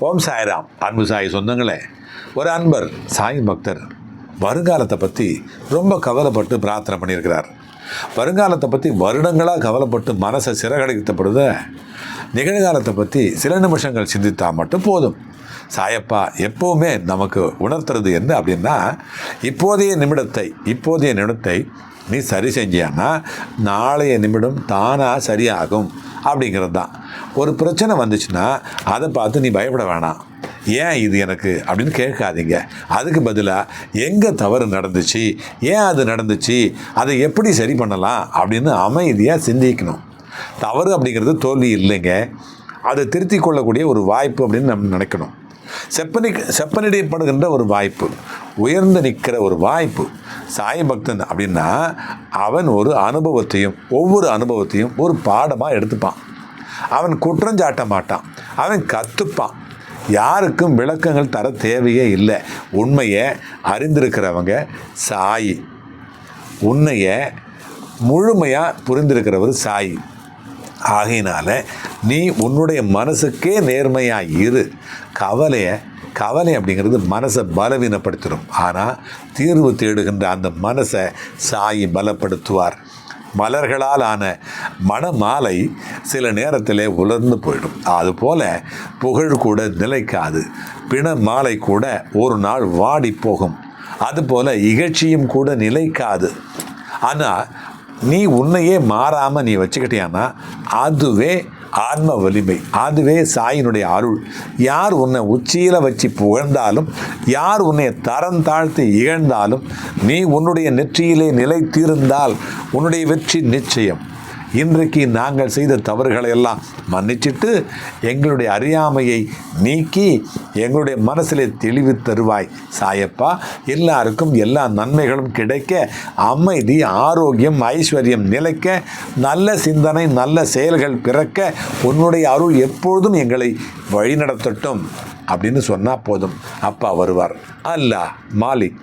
ஓம் சாய்ராம். அன்பு சாய் சொந்தங்களே, ஒரு அன்பர் சாய் பக்தர் வருங்காலத்தை பற்றி ரொம்ப கவலைப்பட்டு பிரார்த்தனை பண்ணியிருக்கிறார். வருங்காலத்தை பற்றி வருடங்களாக கவலைப்பட்டு மனசை சிறகடிக்கப்படுத நிகழ்காலத்தை பற்றி சில நிமிஷங்கள் சிந்தித்தால் மட்டும் போதும். சாயப்பா எப்போவுமே நமக்கு உணர்த்துறது என்ன அப்படின்னா, இப்போதைய நிமிடத்தை நீ சரி செஞ்சியான்னா நாளைய நிமிடம் தானாக சரியாகும் அப்படிங்கிறது தான். ஒரு பிரச்சனை வந்துச்சுன்னா அதை பார்த்து நீ பயப்பட வேணாம். ஏன் இது எனக்கு அப்படின்னு கேட்காதீங்க. அதுக்கு பதிலாக எங்கே தவறு நடந்துச்சு, ஏன் அது நடந்துச்சு, அதை எப்படி சரி பண்ணலாம் அப்படின்னு அமைதியாக சிந்திக்கணும். தவறு அப்படிங்கிறது தோல்வி இல்லைங்க, அதை திருத்தி கொள்ளக்கூடிய ஒரு வாய்ப்பு அப்படின்னு நம்ம நினைக்கணும். செப்பனிடப்படுகின்ற ஒரு வாய்ப்பு, உயர்ந்து நிற்கிற ஒரு வாய்ப்பு. சாய் பக்தன் அப்படின்னா அவன் ஒவ்வொரு அனுபவத்தையும் ஒரு பாடமாக எடுத்துப்பான். அவன் குற்றஞ்சாட்ட மாட்டான், அவன் கற்றுப்பான். யாருக்கும் விளக்கங்கள் தர தேவையே இல்லை. உண்மையை அறிந்திருக்கிறவங்க சாய், உன்னைய முழுமையாக புரிந்திருக்கிறவர் சாய். ஆகையினால நீ உன்னுடைய மனசுக்கே நேர்மையாக இரு. கவலை அப்படிங்கிறது மனசை பலவீனப்படுத்திடும். ஆனால் தீர்வு தேடுகின்ற அந்த மனசை சாய் பலப்படுத்துவார். மலர்களால் ஆன மணமாலை சில நேரத்தில் உலர்ந்து போயிடும். அதுபோல் புகழ் கூட நிலைக்காது, பிண மாலை கூட ஒரு நாள் வாடி போகும். அதுபோல் இகழ்ச்சியும் கூட நிலைக்காது. ஆனால் நீ உன்னையே மாறாமல் நீ வச்சுக்கிட்டியான்னா அதுவே ஆன்ம வலிமை, அதுவே சாயினுடைய அருள். யார் உன்னை உச்சியில் வச்சு புகழ்ந்தாலும், யார் உன்னை தரம் தாழ்த்தி இகழ்ந்தாலும், நீ உன்னுடைய நெற்றியிலே நிலைத்திருந்தால் உன்னுடைய வெற்றி நிச்சயம். இன்றைக்கு நாங்கள் செய்த தவறுகளை எல்லாம் மன்னிச்சிட்டு எங்களுடைய அறியாமையை நீக்கி எங்களுடைய மனசிலே தெளிவு தருவாய் சாயப்பா. எல்லாருக்கும் எல்லா நன்மைகளும் கிடைக்க, அமைதி, ஆரோக்கியம், ஐஸ்வர்யம் நிலைக்க, நல்ல சிந்தனை, நல்ல செயல்கள் பிறக்க உன்னுடைய அருள் எப்பொழுதும் எங்களை வழிநடத்தட்டும் அப்படின்னு சொன்னால் போதும். அப்பா வருவார். அல்லாஹ் மாலிக்.